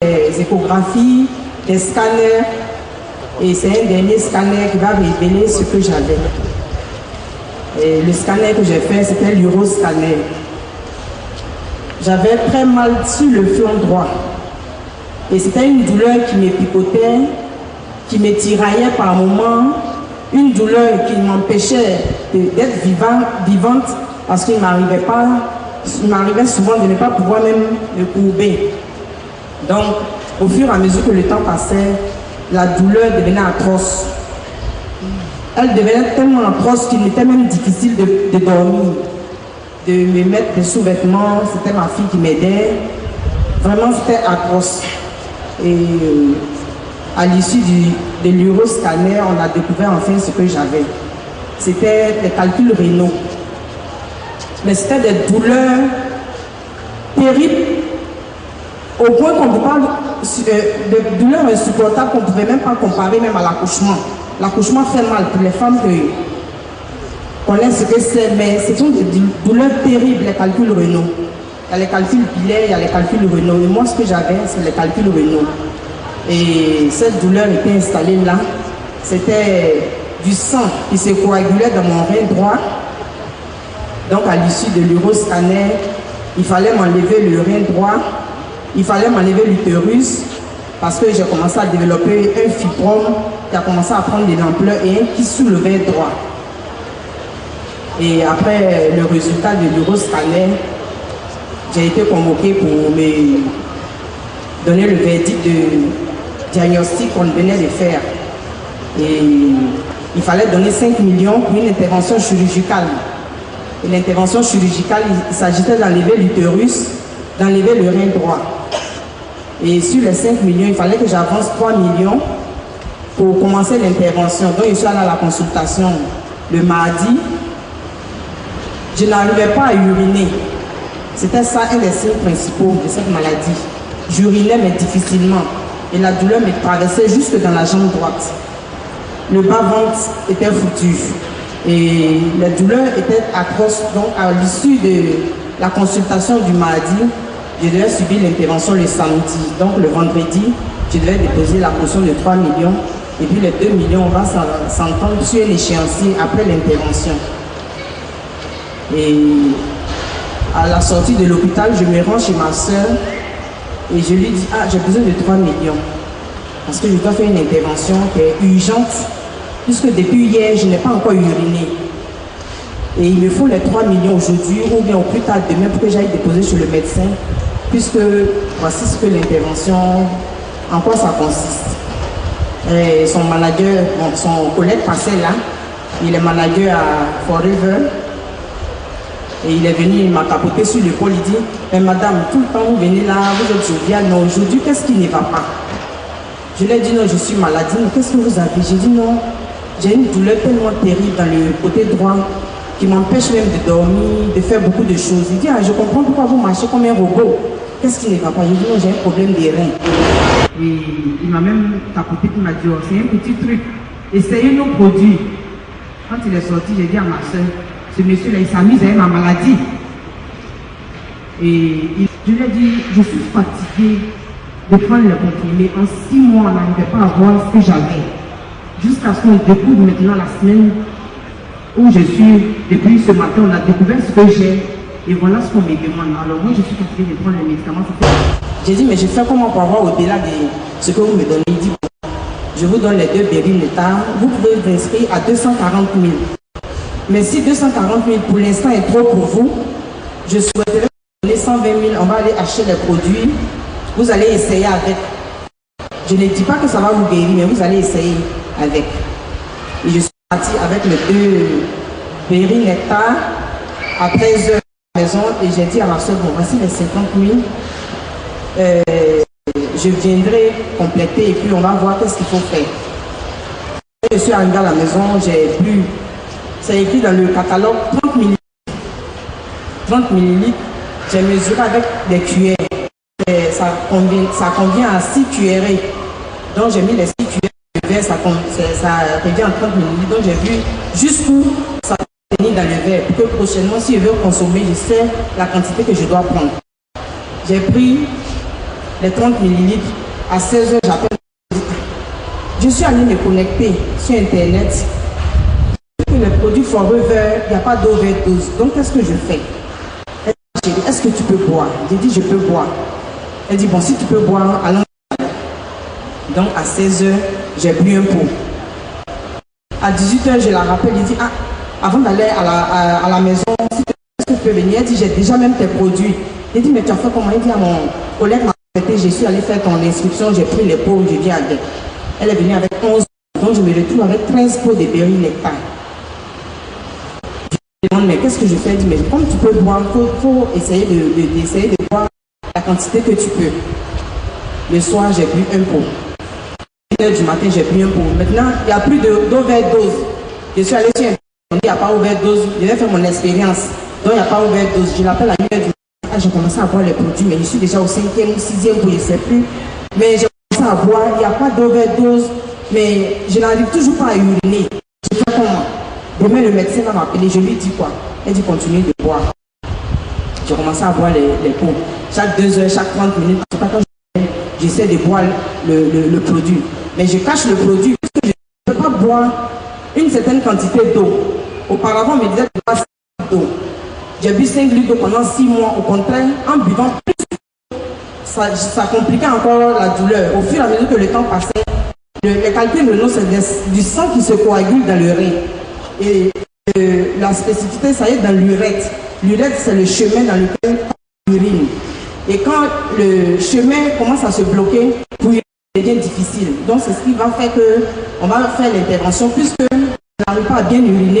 des échographies, des scanners. Et c'est un dernier scanner qui va révéler ce que j'avais. Et le scanner que j'ai fait, c'était l'uroscanner. J'avais très mal sur le flanc droit. Et c'était une douleur qui me picotait, qui me tiraillait par moments. Une douleur qui m'empêchait d'être vivante parce qu'il m'arrivait souvent de ne pas pouvoir même me courber. Donc, au fur et à mesure que le temps passait, la douleur devenait atroce. Elle devenait tellement atroce qu'il m'était même difficile de dormir, de me mettre des sous-vêtements. C'était ma fille qui m'aidait. Vraiment, c'était atroce. Et à l'issue de l'uroscanner, on a découvert enfin ce que j'avais. C'était des calculs rénaux. Mais c'était des douleurs terribles, au point qu'on parle de douleurs insupportables qu'on ne pouvait même pas comparer même à l'accouchement. L'accouchement fait mal pour les femmes qui connaissent ce que c'est, mais ce sont des douleurs terribles, les calculs rénaux. Il y a les calculs pilaires, il y a les calculs rénaux. Et moi, ce que j'avais, c'est les calculs rénaux. Et cette douleur était installée là. C'était du sang qui se coagulait dans mon rein droit. Donc, à l'issue de l'uroscanner, il fallait m'enlever le rein droit. Il fallait m'enlever l'utérus parce que j'ai commencé à développer un fibrome qui a commencé à prendre de l'ampleur et un qui sous le rein droit. Et après le résultat de l'uroscanner, j'ai été convoqué pour me donner le verdict de diagnostic qu'on venait de faire. Et il fallait donner 5 millions pour une intervention chirurgicale. Et l'intervention chirurgicale, il s'agissait d'enlever l'utérus, d'enlever le rein droit. Et sur les 5 millions, il fallait que j'avance 3 millions pour commencer l'intervention. Donc je suis allé à la consultation le mardi. Je n'arrivais pas à uriner. C'était ça un des signes principaux de cette maladie. J'urinais mais difficilement. Et la douleur me traversait jusque dans la jambe droite. Le bas-ventre était foutu. Et la douleur était atroce. Donc à l'issue de la consultation du mardi, je devais subir l'intervention le samedi. Donc le vendredi, je devais déposer la caution de 3 millions. Et puis les 2 millions, on va s'entendre sur un échéancier après l'intervention. Et à la sortie de l'hôpital, je me rends chez ma soeur et je lui dis, ah, j'ai besoin de 3 millions. Parce que je dois faire une intervention qui est urgente, puisque depuis hier, je n'ai pas encore uriné. Et il me faut les 3 millions aujourd'hui, ou bien au plus tard demain, pour que j'aille déposer chez le médecin, puisque voici ce que l'intervention, en quoi ça consiste. Et son manager, bon, son collègue passait là, il est manager à Forever. Et il est venu, il m'a capoté sur l'épaule, il dit, mais madame, tout le temps vous venez là, vous êtes joviale, mais aujourd'hui, qu'est-ce qui ne va pas? Je lui ai dit, non, je suis malade. Mais qu'est-ce que vous avez? J'ai dit, non, j'ai une douleur tellement terrible dans le côté droit qui m'empêche même de dormir, de faire beaucoup de choses. Il dit, ah, je comprends pourquoi vous marchez comme un robot. Qu'est-ce qui ne va pas? J'ai dit, non, j'ai un problème des reins. Et il m'a même capoté, il m'a dit, oh, c'est un petit truc, essayez nos produits. Quand il est sorti, j'ai dit à ma soeur, ce monsieur-là, il s'amuse avec ma maladie. Et je lui ai dit, je suis fatiguée de prendre le comprimé. En 6 mois, on n'arrivait pas à voir ce que j'avais. Jusqu'à ce qu'on découvre maintenant la semaine où je suis, depuis ce matin, on a découvert ce que j'ai. Et voilà ce qu'on me demande. Alors moi, je suis fatiguée de prendre le médicament. J'ai dit, mais je fais comment pour avoir au-delà de ce que vous me donnez? Il dit, je vous donne les 2 Bérinetta, vous pouvez vous inscrire à 240 000. Mais si 240 000 pour l'instant est trop pour vous, je souhaiterais vous donner 120 000, on va aller acheter les produits, vous allez essayer avec. Je ne dis pas que ça va vous guérir, mais vous allez essayer avec. Et je suis partie avec les 2 Bérinetta à 13 h à la maison et j'ai dit à ma soeur, bon, voici les 50 000. Je viendrai compléter et puis on va voir qu'est-ce qu'il faut faire. Je suis arrivée à la maison, j'ai plus. C'est écrit dans le catalogue 30 ml. 30 ml, j'ai mesuré avec des cuillères. Ça convient à 6 cuillerées. Donc j'ai mis les 6 cuillères de verre, ça revient en 30 ml. Donc j'ai vu jusqu'où ça va tenir dans le verre. Pour que prochainement, si je veux consommer, je sais la quantité que je dois prendre. J'ai pris les 30 millilitres. À 16 h, j'appelle. Je suis allée me connecter sur Internet. Le produit Forever, il n'y a pas d'overdose. Donc, qu'est-ce que je fais? Elle dit, chérie, est-ce que tu peux boire? J'ai dit, je peux boire. Elle dit, bon, si tu peux boire, allons. Donc, à 16 h, j'ai bu un pot. À 18 h, je la rappelle. Je dis, ah, avant d'aller à la maison, si tu peux venir, elle dit, j'ai déjà même tes produits. J'ai dit, mais tu as fait comment? Elle dit, à mon collègue m'a arrêté, je suis allé faire ton inscription, j'ai pris les pots, je dis à elle. Elle est venue avec 11 pots, donc je me retrouve avec 13 pots de berry nectar. Je demande, mais qu'est-ce que je fais? Elle dit, mais comme tu peux boire, il faut essayer de boire la quantité que tu peux. Le soir, j'ai bu un pot. 1 h du matin, j'ai bu un pot. Maintenant, il n'y a plus d'overdose. Je suis allé sur Internet, on dit, il n'y a pas overdose. Je vais faire mon expérience. Donc, il n'y a pas overdose. Je l'appelle à 1 h du matin. Ah, j'ai commencé à boire les produits, mais je suis déjà au 5e ou 6e pot, je ne sais plus. Mais j'ai commencé à boire, il n'y a pas d'overdose. Mais je n'arrive toujours pas à uriner. Je fais comment? Demain, le médecin va m'appeler. Je lui dis quoi? Elle dit, continue de boire. J'ai commencé à boire les pots. Chaque 2 h, chaque 30 minutes, je ne sais pas quand j'essaie de boire le produit. Mais je cache le produit parce que je ne peux pas boire une certaine quantité d'eau. Auparavant, on me disait de boire 5 litres d'eau. J'ai bu 5 litres d'eau pendant 6 mois. Au contraire, en buvant plus, ça compliquait encore la douleur. Au fur et à mesure que le temps passait, les calculs de l'eau, c'est du sang qui se coagule dans le rein. Et la spécificité, ça est dans l'urètre. L'urètre, c'est le chemin dans lequel l'urine. Et quand le chemin commence à se bloquer, pour uriner, ça devient difficile. Donc, c'est ce qui va faire qu'on va faire l'intervention, puisque on n'arrive pas à bien uriner.